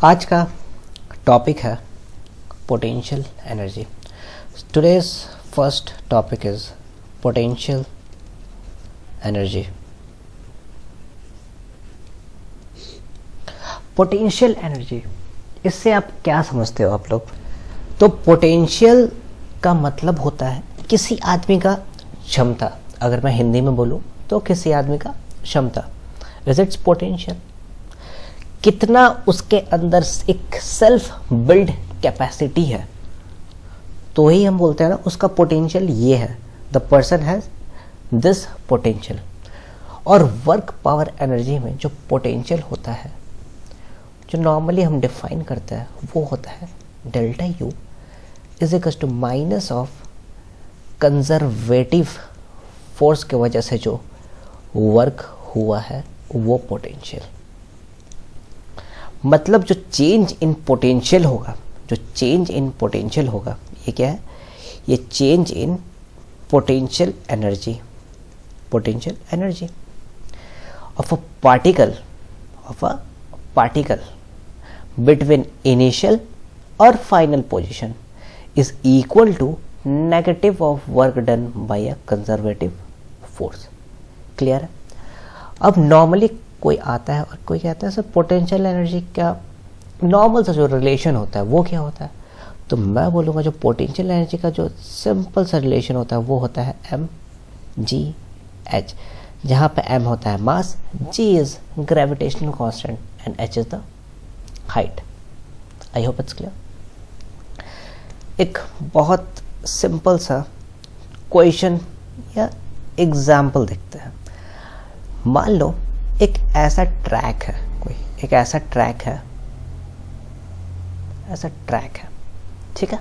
आज का टॉपिक है potential energy. Today's first topic is potential energy. Potential energy, इससे आप क्या समझते हो आप लोग? तो पोटेंशियल का मतलब होता है किसी आदमी का क्षमता। अगर मैं हिंदी में बोलूं तो किसी आदमी का क्षमता, इज इट्स पोटेंशियल। कितना उसके अंदर एक सेल्फ बिल्ड कैपेसिटी है, तो ही हम बोलते हैं ना उसका पोटेंशियल ये है, the person has this potential. और वर्क पावर एनर्जी में जो पोटेंशियल होता है, जो नॉर्मली हम डिफाइन करते हैं, वो होता है delta u is equal to minus of conservative force के वजह से जो वर्क हुआ है वो पोटेंशियल। मतलब जो चेंज इन पोटेंशियल होगा, जो चेंज इन पोटेंशियल होगा, ये क्या है? ये change in potential energy, potential energy of a particle between initial और final position is equal to negative of work done by a conservative force। Clear है? अब नॉर्मली कोई आता है और कोई कहता है सर पोटेंशियल एनर्जी का नॉर्मल सा जो रिलेशन होता है वो क्या होता है? तो मैं बोलूँगा जो पोटेंशियल एनर्जी का जो सिंपल सा रिलेशन होता है वो होता है mgh, जहाँ पे m होता है मास, g is gravitational constant and h is the height. I hope it's clear. एक बहुत सिंपल सा क्वेश्चन या एग्जाम्पल देखते हैं। मान लो एक ऐसा ट्रैक है, कोई एक ऐसा ट्रैक है, ठीक है,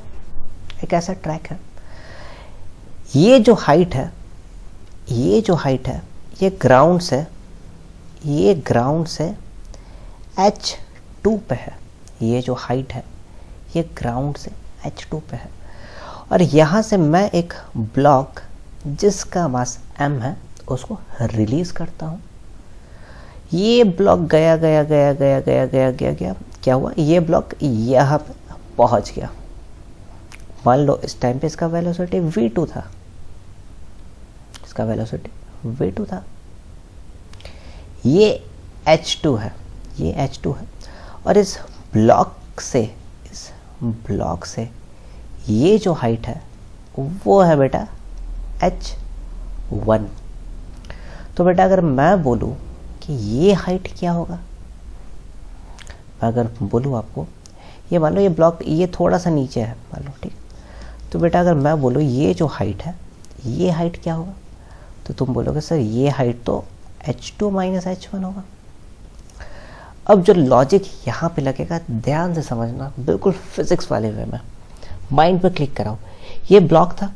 एक ऐसा ट्रैक है। ये जो हाइट है, ये ग्राउंड से h2 पे है। ये जो हाइट है ये ग्राउंड से h2 पे है, और यहाँ से मैं एक ब्लॉक जिसका मास m है उसको रिलीज करता हूँ। ये ब्लॉक गया, क्या हुआ? ये ब्लॉक यहाँ पे पहुँच गया। मान लो इस टाइम पे इसका वेलोसिटी v2 था, ये h2 है, और इस ब्लॉक से ये जो हाइट है वो है बेटा h1। तो बेटा अगर मैं बोलूँ कि ये हाइट क्या होगा, अगर बोलूँ आपको, ये मान लो ये ब्लॉक ये थोड़ा सा नीचे है मान लो, ठीक। तो बेटा अगर मैं बोलूँ ये जो हाइट है, ये हाइट क्या होगा, तो तुम बोलोगे सर ये हाइट तो h2 माइनस h1 होगा। अब जो लॉजिक यहाँ पे लगेगा, ध्यान से समझना, बिल्कुल फिजिक्स वाले वे में माइंड पे क्लिक कराओ। ये ब्लॉक था,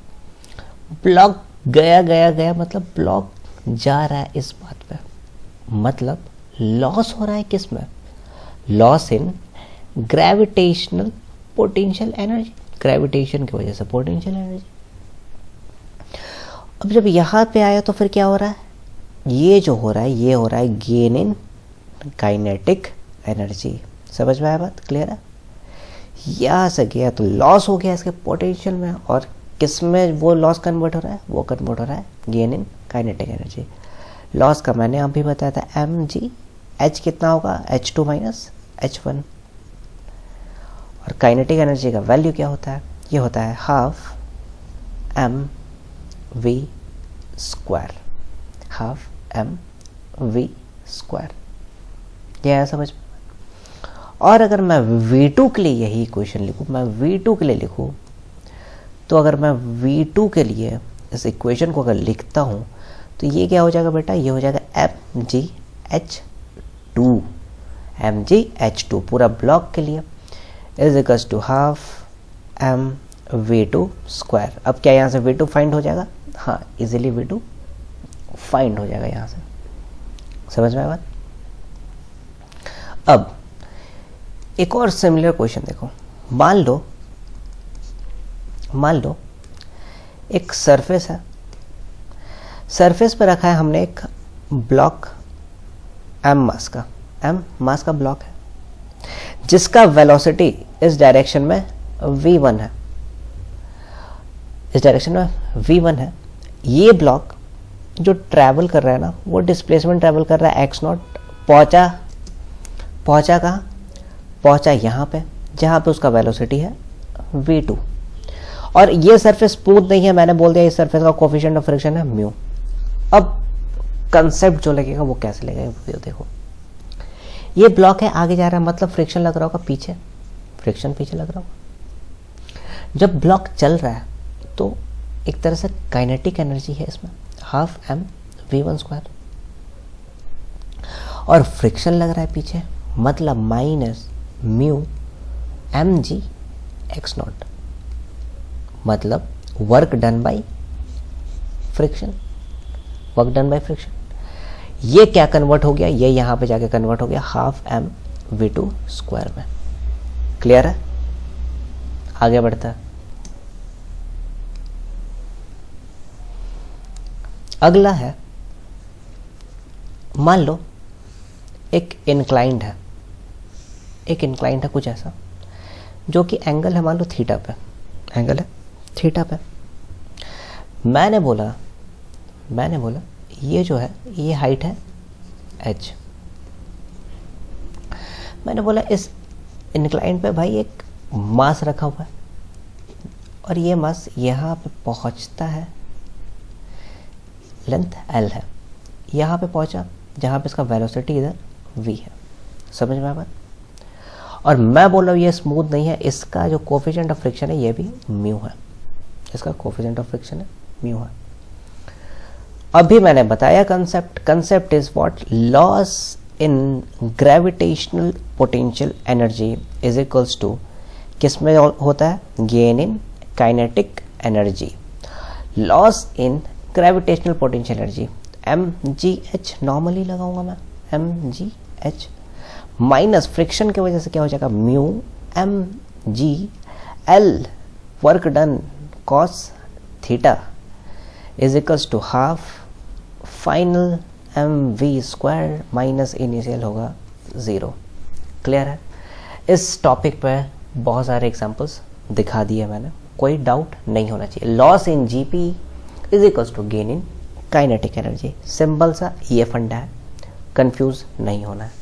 ब्लॉक गया, मतलब ब्लॉक जा रहा है इस बात पे, मतलब लॉस हो रहा है किस में? Loss in gravitational potential energy, gravitation की वजह से पोटेंशियल एनर्जी। अब जब यहाँ पे आया तो फिर क्या हो रहा है? ये जो हो रहा है ये हो रहा है गेन इन काइनेटिक एनर्जी। समझ में आया बात? क्लियर है? यहाँ से गया तो लॉस हो गया इसके पोटेंशियल में, और किस में वो लॉस कन्वर्ट हो रहा है? वो कन्वर्ट हो रहा है gain in kinetic energy. Loss का मैंने अभी बताया था mg, h कितना होगा? h2 minus h1। और काइनेटिक एनर्जी का वैल्यू क्या होता है? ये होता है हाफ mv स्क्वायर। ये है समझ में? और अगर मैं v2 के लिए यही इक्वेशन लिखूं, तो अगर मैं v2 के लिए इस इक्वेशन को अगर लिखता हूं तो ये क्या हो जाएगा बेटा? ये हो जाएगा mgh2 पूरा ब्लॉक के लिए is equals to half mv2 square. अब क्या यहाँ से v2 फाइंड हो जाएगा? हाँ, इजीली v2 फाइंड हो जाएगा यहाँ से। समझ में आया बात? अब एक और सिमिलर क्वेश्चन देखो। मान लो एक सरफेस है, सरफेस पर रखा है हमने एक ब्लॉक m मास का ब्लॉक है, जिसका वेलोसिटी इस डायरेक्शन में v1 है, इस डायरेक्शन में v1 है, ये ब्लॉक जो ट्रैवल कर रहा है ना, वो डिस्प्लेसमेंट ट्रैवल कर रहा है x0, पहुंचा कहाँ, पहुंचा यहाँ पे जहाँ पे उसका वेलोसिटी है v2। और ये सरफेस स्मूथ नहीं है, मैंने बोल दिया इस सरफेस का कोफिशिएंट ऑफ फ्रिक्शन है म्यू। अब कंसेप्ट जो लगेगा वो कैसे लगेगा वो देखो, ये ब्लॉक है आगे जा रहा है, मतलब फ्रिक्शन लग रहा होगा पीछे, फ्रिक्शन पीछे लग रहा होगा। जब ब्लॉक चल रहा है तो एक तरह से काइनेटिक एनर्जी है इसमें, हाफ एम v1 स्क्वायर, और फ्रिक्शन लग रहा है पीछे, मतलब minus mu m g x naught, मतलब work done by friction, work done by friction. ये क्या कन्वर्ट हो गया, ये यहां पे जाके कन्वर्ट हो गया हाफ एम v2 स्क्वायर में। क्लियर है? आगे बढ़ता है। अगला है, मान लो एक इंक्लाइंड है, एक इंक्लाइंड है कुछ ऐसा जो कि एंगल है मान लो थीटा पे, एंगल है थीटा पे। मैंने बोला ये जो है ये हाइट है h। मैंने बोला इस इंक्लाइंड पे भाई एक मास रखा हुआ है और ये मास यहाँ पे पहुँचता है, लेंथ l है, यहाँ पे पहुँचा जहाँ पे इसका वेलोसिटी इधर v है। समझ में आ बात? और मैं बोल रहा हूँ ये स्मूथ नहीं है, इसका जो कोफिशिएंट ऑफ फ्रिक्शन है ये भी म्यू है, इसका कोफिशिएंट ऑफ फ्रिक्शन है म्यू है। अभी मैंने बताया concept is what, loss in gravitational potential energy is equals to, किस में होता है, gain in kinetic energy, loss in gravitational potential energy mgh normally लगाऊंगा मैं, mgh माइनस फ्रिक्शन की वजह से क्या हो जाएगा mu mgl work done cos theta is equals to half final mv square minus initial होगा 0। क्लियर है? इस टॉपिक पे बहुत सारे एग्जांपल्स दिखा दिए मैंने, कोई डाउट नहीं होना चाहिए। Loss in GP is equals to gain in kinetic energy, simple सा ये फंडा है, कंफ्यूज नहीं होना है।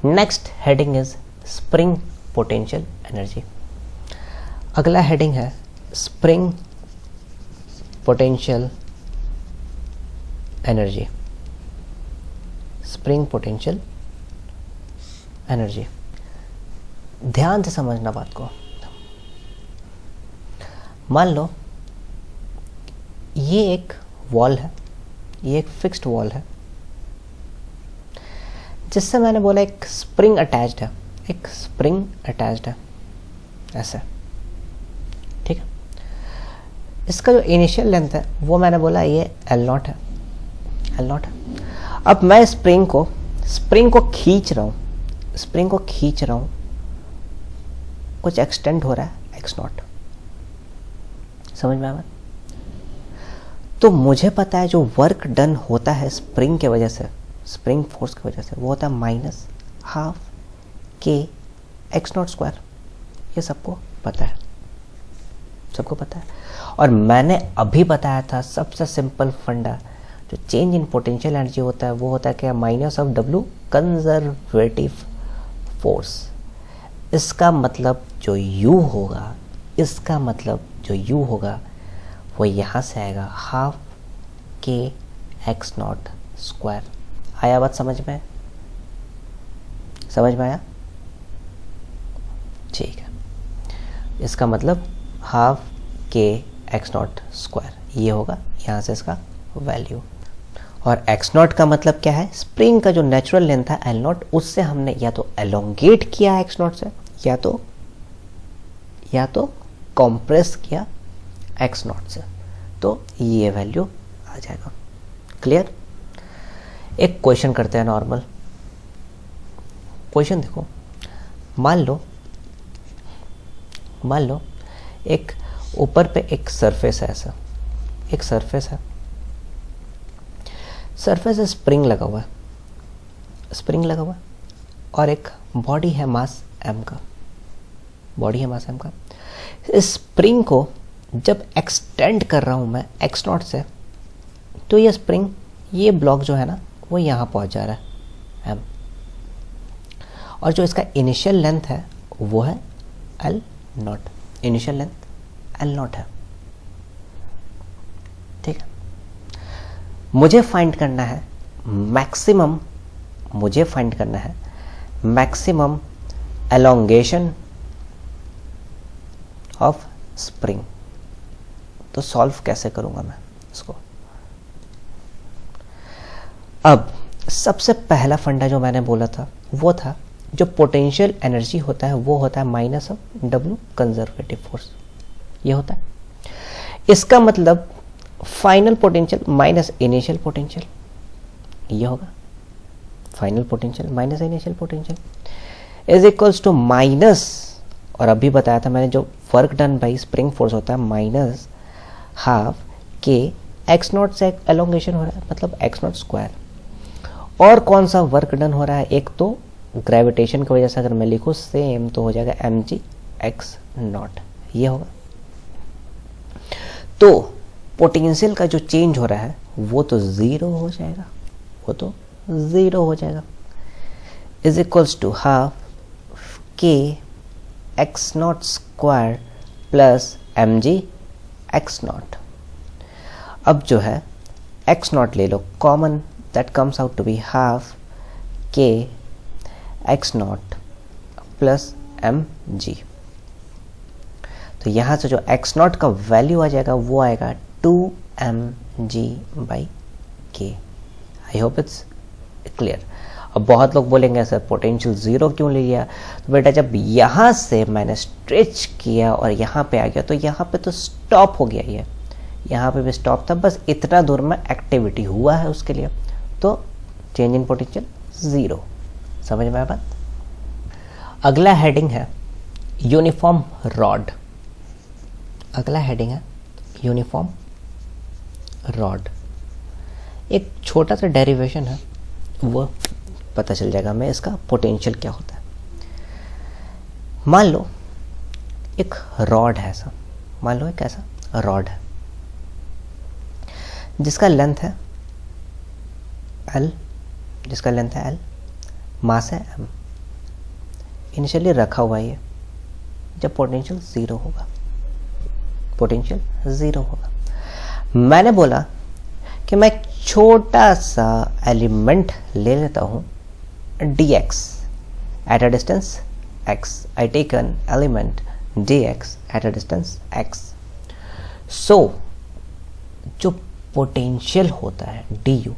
Next heading is spring potential energy. अगला हेडिंग है spring potential energy, spring potential energy. ध्यान से समझना बात को। मान लो ये एक वॉल है, ये एक फिक्स्ड वॉल है जिससे मैंने बोला एक स्प्रिंग अटैच्ड है, एक स्प्रिंग अटैच्ड है ऐसे, ठीक है। इसका जो इनिशियल लेंथ है वो मैंने बोला ये L0 है, L0 है। अब मैं स्प्रिंग को खींच रहा हूँ, कुछ एक्सटेंड हो रहा है x0। समझ में आया? तो मुझे पता है जो वर्क डन होता है स्प्रिंग के वजह से, स्प्रिंग फोर्स की वजह से, वो होता है माइनस हाफ के x0 स्क्वायर। ये सबको पता है, सबको पता है। और मैंने अभी बताया था सबसे सिंपल फंडा, जो चेंज इन पोटेंशियल एनर्जी होता है वो होता है क्या, minus of W conservative force. इसका मतलब जो U होगा, इसका मतलब जो U होगा वो यहाँ से आएगा हाफ के x0 स्क्वायर। आया बात समझ में? समझ में आया? ठीक है। इसका मतलब हाफ के x0 स्क्वायर, ये होगा यहाँ से इसका वैल्यू। और x0 का मतलब क्या है, स्प्रिंग का जो नेचुरल लेंथ था L0, उससे हमने या तो एलोंगेट किया x0 से, या तो कॉम्प्रेस किया x0 से, तो ये वैल्यू आ जाएगा। क्लियर? एक क्वेश्चन करते हैं नॉर्मल क्वेश्चन। देखो, मान लो एक ऊपर पे एक सरफेस है, ऐसा एक सरफेस है, स्प्रिंग लगा हुआ है और एक बॉडी है मास m का, बॉडी है मास m का। इस स्प्रिंग को जब एक्सटेंड कर रहा हूं मैं x नॉट से, तो ये स्प्रिंग, ये ब्लॉक जो है ना वो यहाँ पहुंच जा रहा है m, और जो इसका इनिशियल लेंथ है वो है l not, initial length l not है। ठीक है, मुझे फाइंड करना है मैक्सिमम, मुझे फाइंड करना है मैक्सिमम एलोंगेशन ऑफ स्प्रिंग। तो सॉल्व कैसे करूंगा मैं इसको? अब सबसे पहला फंडा जो मैंने बोला था वो था, जो पोटेंशियल एनर्जी होता है वो होता है minus of W conservative force, ये होता है। इसका मतलब final potential minus initial potential, ये होगा final potential minus initial potential is equals to minus, और अभी बताया था मैंने जो work done by spring force होता है minus half k x naught से एलोंगेशन हो रहा है, मतलब एक्स नॉट स्क्वायर। और कौन सा वर्क डन हो रहा है? एक तो ग्रेविटेशन की वजह से अगर मैं लिखूँ सेम, तो हो जाएगा mg एक्स नॉट, ये होगा। तो पोटेंशियल का जो चेंज हो रहा है वो तो ज़ीरो हो जाएगा, वो तो ज़ीरो हो जाएगा, is equals to half k x naught square plus mg x naught. अब जो है एक्स नॉट ले लो common, that comes out to be half k x naught plus mg। तो यहाँ से जो एक्स नॉट का वैल्यू आ जाएगा वो आएगा 2mg by k. I hope it's clear. अब बहुत लोग बोलेंगे सर पोटेंशियल ज़ीरो क्यों ले लिया? तो बेटा जब यहाँ से मैंने स्ट्रेच किया और यहाँ पे आ गया, तो यहाँ पे तो स्टॉप हो गया, ये यहाँ पे भी स्टॉप था, बस इतना दूर में एक्टिविटी हुआ है उसके लिए, तो चेंज इन पोटेंशियल ज़ीरो। समझ में आया बात? अगला हेडिंग है यूनिफॉर्म रॉड। अगला हेडिंग है यूनिफॉर्म रॉड। एक छोटा सा डेरिवेशन है, वो पता चल जाएगा हमें इसका पोटेंशियल क्या होता है। मान लो एक रॉड है ऐसा, मान लो एक ऐसा रॉड है जिसका लेंथ है L, जिसका लेंथ है L, मास है M, इनिशियली रखा हुआ है ये, जब पोटेंशियल ज़ीरो होगा, पोटेंशियल ज़ीरो होगा। मैंने बोला कि मैं छोटा सा एलिमेंट ले लेता हूँ dx at a distance x. I take an element dx at a distance x. So जो पोटेंशियल होता है du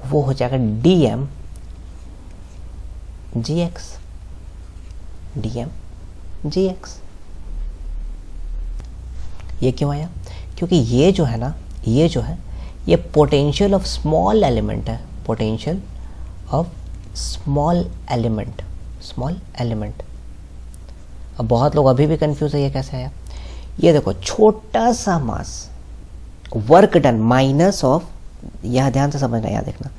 वो हो जाएगा dm gx, dm gx। ये क्यों आया? क्योंकि ये जो है ना, ये जो है ये पोटेंशियल ऑफ स्मॉल एलिमेंट है, potential of small element, small element. अब बहुत लोग अभी भी कंफ्यूज है ये कैसे आया। ये देखो छोटा सा मास, वर्क डन माइनस ऑफ, यह ध्यान से समझना, यहाँ देखना,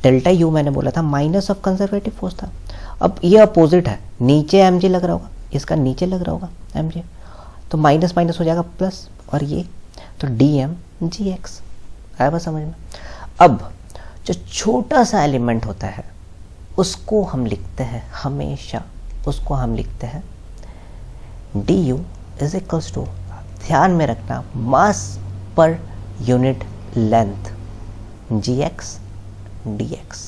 डेल्टा यू मैंने बोला था माइनस ऑफ कंजर्वेटिव फोर्स था। अब ये अपोजिट है, नीचे mg लग रहा होगा, इसका नीचे लग रहा होगा mg, तो माइनस माइनस हो जाएगा प्लस, और ये तो dm gx। आया बस समझ में? अब जो छोटा सा एलिमेंट होता है उसको हम लिखते हैं हमेशा, उसको हम लिखते हैं du इज इक्वल्स टू, ध्यान में रखना, mass per unit length gx dx,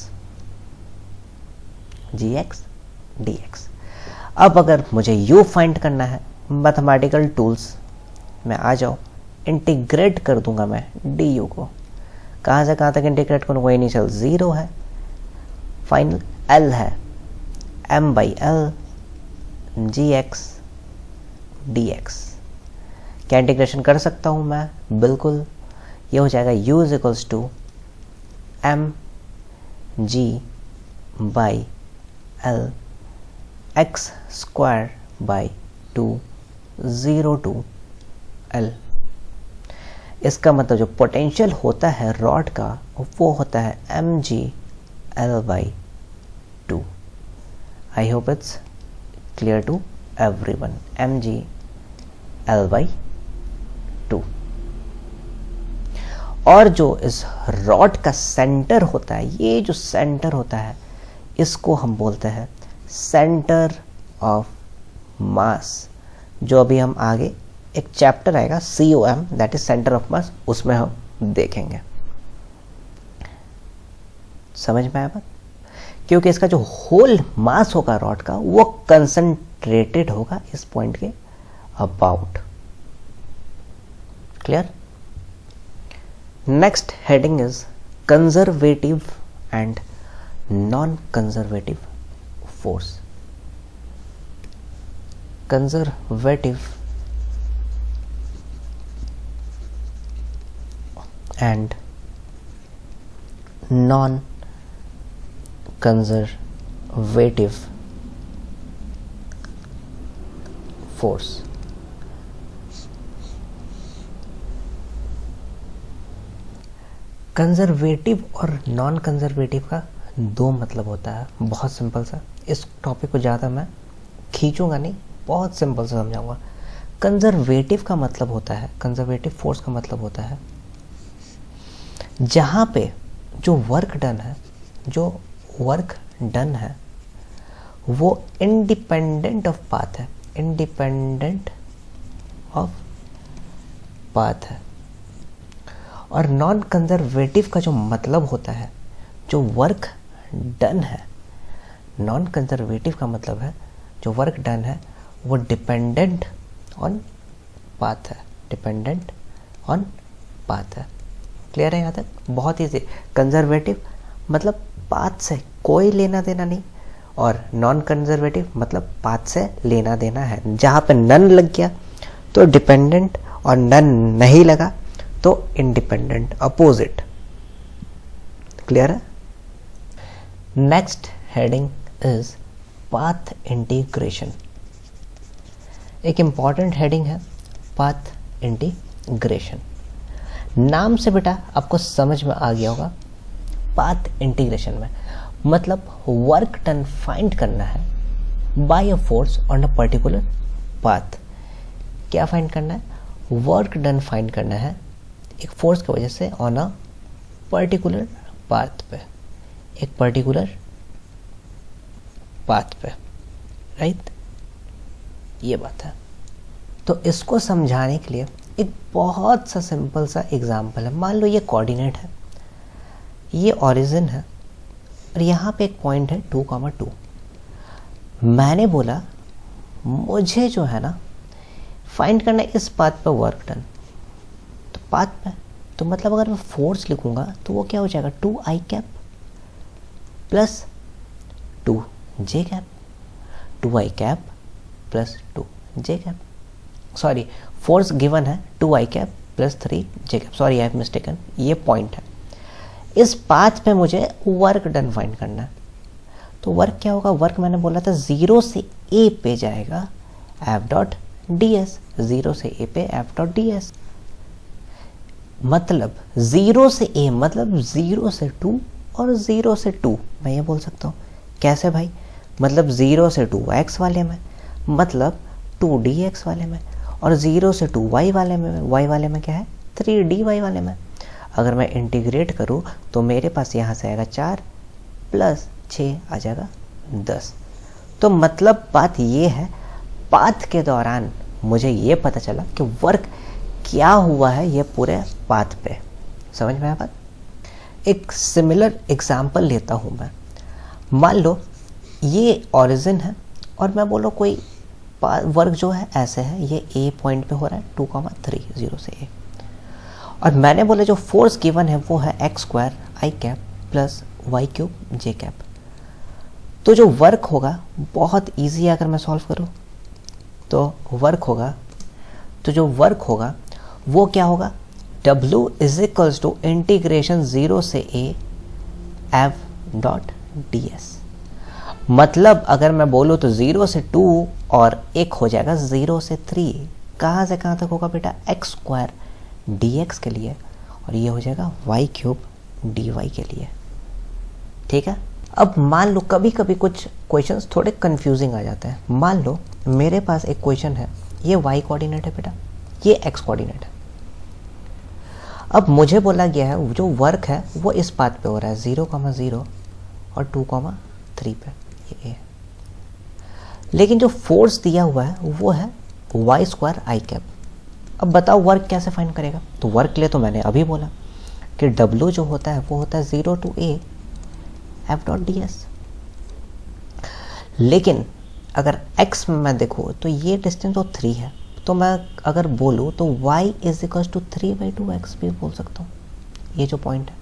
gx dx। अब अगर मुझे u फाइंड करना है, मैथमेटिकल टूल्स में आ जाओ, इंटीग्रेट कर दूंगा मैं du को। कहाँ से कहाँ तक इंटीग्रेट करूँगा? इनिशियल ज़ीरो है, फाइनल l है, m बाई एल gx dx। क्या इंटीग्रेशन कर सकता हूँ मैं? बिल्कुल। ये हो जाएगा u is equals to m g by L x square by 2 0 to l। इसका मतलब जो पोटेंशियल होता है रॉड का वो होता है mg l by 2। I hope it's clear to everyone, mg L/2। और जो इस रॉड का सेंटर होता है, ये जो सेंटर होता है इसको हम बोलते हैं सेंटर ऑफ मास, जो अभी हम आगे एक चैप्टर आएगा COM, that is centre of mass, उसमें हम देखेंगे। समझ में आया बात? क्योंकि इसका जो होल मास होगा रॉड का वो कंसंट्रेटेड होगा इस पॉइंट के about. Clear? Next heading is conservative and non conservative force. Conservative and non conservative force. Conservative और नॉन कंजर्वेटिव का दो मतलब होता है, बहुत सिंपल सा। इस टॉपिक को ज़्यादा मैं खींचूंगा नहीं, बहुत सिंपल से समझाऊंगा। कंजर्वेटिव का मतलब होता है, कंजर्वेटिव फोर्स का मतलब होता है जहाँ पे जो वर्क डन है वो इंडिपेंडेंट ऑफ पाथ है, इंडिपेंडेंट ऑफ पाथ है। और नॉन कंजर्वेटिव का जो मतलब होता है, जो वर्क डन है, नॉन कंजर्वेटिव का मतलब है जो वर्क डन है वो डिपेंडेंट ऑन पाथ है, डिपेंडेंट ऑन पाथ है। क्लियर है यहाँ तक? बहुत ईजी। कंजर्वेटिव मतलब पाथ से कोई लेना देना नहीं, और नॉन कंजर्वेटिव मतलब पाथ से लेना देना है। जहाँ पे नन लग गया तो डिपेंडेंट, और नन नहीं लगा तो इंडिपेंडेंट, अपोजिट। क्लियर है? Next heading is path integration. एक इंपॉर्टेंट हेडिंग है पाथ इंटीग्रेशन। नाम से बेटा आपको समझ में आ गया होगा, पाथ इंटीग्रेशन में मतलब वर्क डन फाइंड करना है by a force on a particular path. क्या फाइंड करना है? वर्क डन फाइंड करना है एक फोर्स की वजह से ऑन अ पर्टिकुलर पाथ पे, एक पर्टिकुलर पाथ पे, राइट? ये बात है। तो इसको समझाने के लिए एक बहुत सा सिंपल सा एग्जांपल है। मान लो ये कोऑर्डिनेट है, ये ओरिजिन है, और यहाँ पे एक पॉइंट है 2,2। मैंने बोला मुझे जो है ना फाइंड करना है इस पाथ पे वर्क डन, तो पाथ पे, तो मतलब अगर मैं फोर्स लिखूंगा तो वो क्या हो जाएगा, 2i cap plus 2j cap, 2i cap plus 2j cap. Sorry, force given है 2i cap plus 3j cap, sorry I have mistaken, ये पॉइंट है। इस पाथ पे मुझे वर्क डन फाइंड करना है, तो वर्क क्या होगा? वर्क मैंने बोला था 0 से a पे जाएगा f डॉट ds, 0 से a पे f डॉट ds। मतलब 0 से a मतलब 0 से 2 और 0 से 2, मैं ये बोल सकता हूँ। कैसे भाई? मतलब 0 से 2 x वाले में, मतलब 2dx वाले में, और 0 से 2 y वाले में, y वाले में क्या है? 3dy वाले में। अगर मैं इंटीग्रेट करूँ तो मेरे पास यहाँ से आएगा 4 प्लस 6 आ जाएगा 10। तो मतलब बात ये है, पाथ के दौरान मुझे ये पता चला कि वर्क क्या हुआ है ये पूरे पाथ पे। समझ में आया बात? एक सिमिलर एग्जांपल लेता हूँ मैं। मान लो ये ओरिजिन है और मैं बोलो कोई वर्क जो है ऐसे है, ये ए पॉइंट पे हो रहा है 2,3, 0 से ए, और मैंने बोले जो फोर्स गिवन है वो है x square i cap plus y cube j cap. तो जो वर्क होगा बहुत इजी है, अगर मैं सॉल्व करूँ तो वर्क होगा, तो जो वर्क होगा वो क्या होगा? W is equals to integration 0 से a f डॉट ds। मतलब अगर मैं बोलूँ तो 0 से 2 और एक हो जाएगा 0 से 3। कहाँ से कहाँ तक होगा बेटा? x स्क्वायर dx के लिए, और ये हो जाएगा y क्यूब dy के लिए। ठीक है? अब मान लो कभी कभी कुछ क्वेश्चंस थोड़े कंफ्यूजिंग आ जाते हैं। मान लो मेरे पास एक क्वेश्चन है, ये y कोऑर्डिनेट है बेटा, ये x कोऑर्डिनेट है। अब मुझे बोला गया है जो वर्क है वो इस पाथ पे हो रहा है 0,0 और 2,3 पे, ये है। लेकिन जो फोर्स दिया हुआ है वो है y² i कैप। अब बताओ वर्क कैसे फाइंड करेगा? तो वर्क के लिए तो मैंने अभी बोला कि W जो होता है वो होता है 0 to a F.ds। लेकिन अगर x में मैं देखूँ तो ये डिस्टेंस तो 3 है, तो मैं अगर बोलूँ तो y is equal to 3/2x भी बोल सकता हूँ, ये जो पॉइंट है।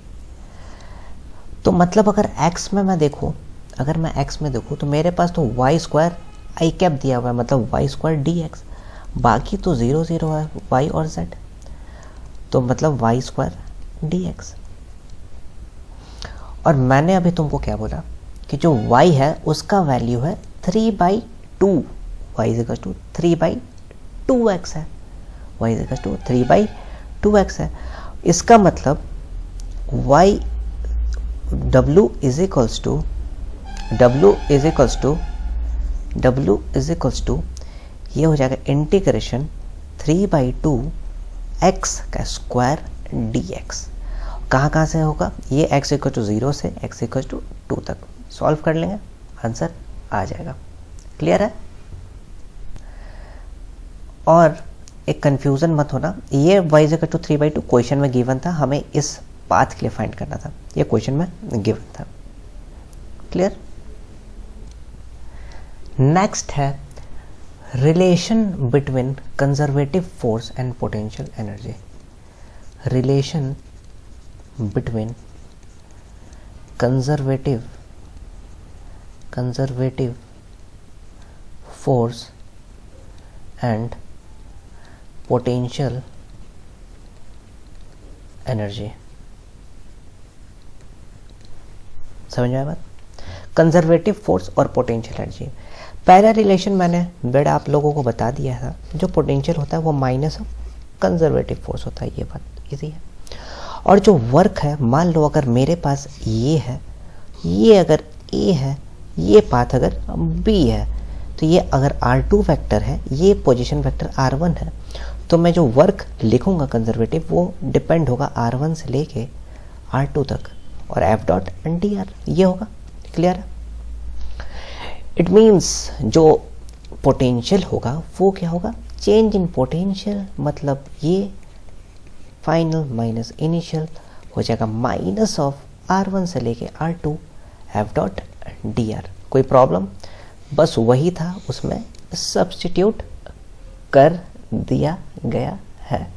तो मतलब अगर x में मैं देखूँ, अगर मैं x में देखूँ तो मेरे पास तो y² i कैप दिया हुआ है, मतलब y² dx, बाकी तो 0 0 है y और z, तो मतलब y² dx। और मैंने अभी तुमको क्या बोला कि जो y है उसका वैल्यू है 3/2, y is equal to 3/2x है, y is equal to 3/2x है। इसका मतलब y w is equals to ये हो जाएगा इंटीग्रेशन 3/2x का स्क्वायर dx। कहाँ से होगा ये? x इक्वल टू 0 से x इक्वल टू 2 तक सॉल्व कर लेंगे, आंसर आ जाएगा। क्लियर है? और एक कंफ्यूजन मत होना, ये y इक्वल टू 3/2 क्वेश्चन में गिवन था, हमें इस पाथ के लिए फाइंड करना था, ये क्वेश्चन में गिवन था। क्लियर? नेक्स्ट है relation between conservative force and potential energy. Relation between conservative force and potential energy. समझ में आया बात? कंजर्वेटिव फोर्स और पोटेंशियल एनर्जी। पहला रिलेशन मैंने बेटा आप लोगों को बता दिया था, जो पोटेंशियल होता है वो माइनस ऑफ कंजर्वेटिव फोर्स होता है, ये बात इजी है। और जो वर्क है, मान लो अगर मेरे पास ये है, ये अगर ए है, ये पाथ अगर बी है, तो ये अगर R2 वेक्टर है, ये पोजीशन वेक्टर R1 है, तो मैं जो वर्क लिखूंगा कंजर्वेटिव वो डिपेंड होगा R1 से लेके R2 तक, और F.dr ये होगा। क्लियर है? इट मीन्स जो पोटेंशियल होगा वो क्या होगा? चेंज इन पोटेंशियल, मतलब ये फाइनल माइनस इनिशियल हो जाएगा माइनस ऑफ R1 से लेके R2 F.dr। कोई प्रॉब्लम? बस वही था, उसमें सब्स्टिट्यूट कर दिया गया है।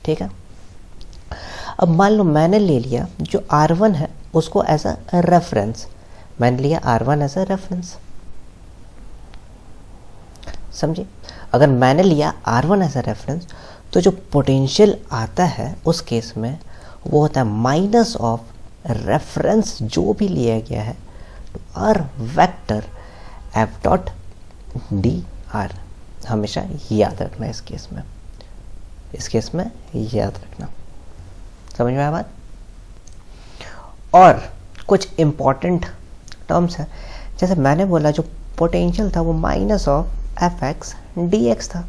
ठीक है? अब मान लो मैंने ले लिया जो R1 है उसको एज अ रेफरेंस, मैंने लिया R1 एज अ रेफरेंस। समझे? अगर मैंने लिया R1 एज अ रेफरेंस तो जो पोटेंशियल आता है उस केस में वो होता है माइनस ऑफ रेफरेंस जो भी लिया गया है टू आर वेक्टर F.dr। हमेशा याद रखना इस केस में याद रखना। समझ में आया बात? और कुछ इंपॉर्टेंट टर्म्स है, जैसे मैंने बोला जो पोटेंशियल था वो माइनस ऑफ F(x)dx था।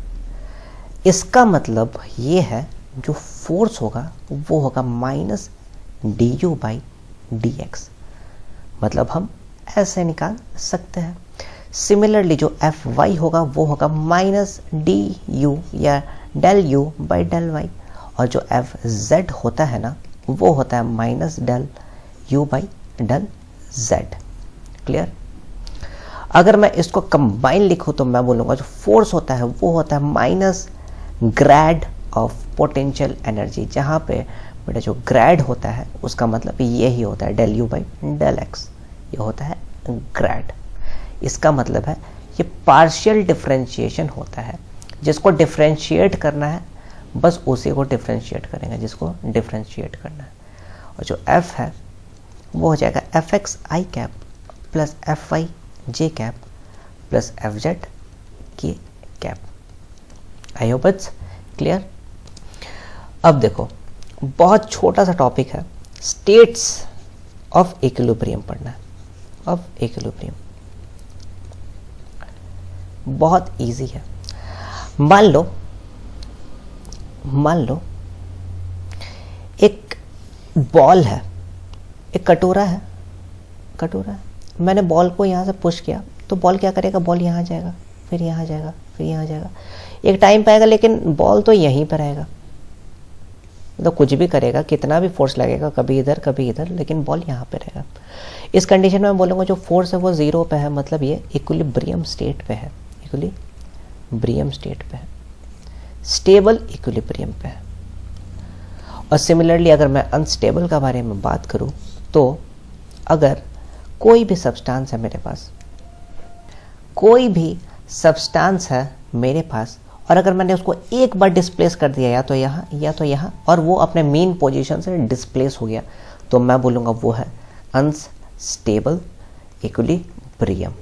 इसका मतलब ये है जो फोर्स होगा वो होगा माइनस du/dx, मतलब हम ऐसे निकाल सकते हैं। सिमिलरली जो Fy होगा वो होगा माइनस du या डेल u/del y, और जो Fz होता है ना वो होता है minus del u/del z। Clear? अगर मैं इसको कंबाइन लिखूं तो मैं बोलूंगा जो फोर्स होता है वो होता है minus grade of potential energy, जहां पे बेटा जो ग्रेड होता है उसका मतलब ये ही होता है डेल u/del x, ये होता है ग्रेड। इसका मतलब है ये पार्शियल डिफरेंशिएशन होता है, जिसको डिफरेंशिएट करना है बस उसी को डिफरेंशिएट करेंगे जिसको डिफरेंशिएट करना है। और जो f है वो हो जाएगा Fx i cap plus Fy j cap plus Fz k cap. I hope it's clear. अब देखो बहुत छोटा सा टॉपिक है, स्टेट्स ऑफ इक्विलिब्रियम पढ़ना है, ऑफ इक्विलिब्रियम। बहुत इजी है। मान लो एक बॉल है, एक कटोरा है, मैंने बॉल को यहाँ से पुश किया तो बॉल क्या करेगा, बॉल यहाँ जाएगा, फिर यहाँ जाएगा, फिर यहाँ जाएगा, एक टाइम पे आएगा लेकिन बॉल तो यहीं पर रहेगा। तो कुछ भी करेगा, कितना भी फोर्स लगेगा, कभी इधर, लेकिन बॉल यहाँ पे रहेगा। इस कंडीशन में मैं बोलूँगा जो फोर्स है वो 0 पे है, मतलब ये इक्विलिब्रियम स्टेट पे है, इक्विलिब्रियम स्टेट पे है, स्टेबल इक्विलिब्रियम पे है। और सिमिलरली अगर मैं अनस्टेबल का बारे में बात करूं तो अगर कोई भी सब्सटेंस है मेरे पास, कोई भी सब्सटेंस है मेरे पास, और अगर मैंने उसको एक बार डिस्प्लेस कर दिया या तो यहाँ और वो अपने मेन पोजीशन से डिस्प्लेस हो गया, तो मैं बोलूँगा वो है अनस्टेबल इक्विलिब्रियम,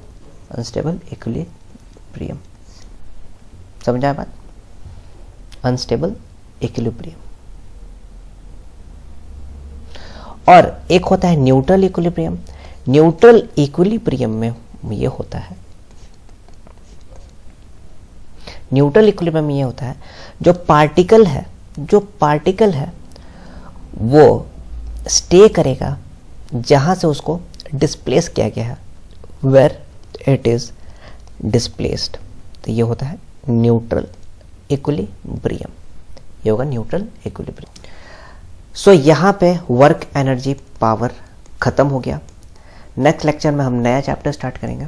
अनस्टेबल इक्विलिब्रियम। समझा है बात? Unstable equilibrium. और एक होता है न्यूट्रल इक्विलिब्रियम। न्यूट्रल इक्विलिब्रियम में ये होता है, न्यूट्रल इक्विलिब्रियम में ये होता है जो पार्टिकल है वो स्टे करेगा जहां से उसको डिस्प्लेस किया गया है, वेयर इट इज डिस्प्लेस्ड। तो ये होता है न्यूट्रल इक्विलिब्रियम, ये होगा न्यूट्रल इक्विलिब्रियम। सो यहाँ पे वर्क एनर्जी पावर खत्म हो गया। नेक्स्ट लेक्चर में हम नया चैप्टर स्टार्ट करेंगे।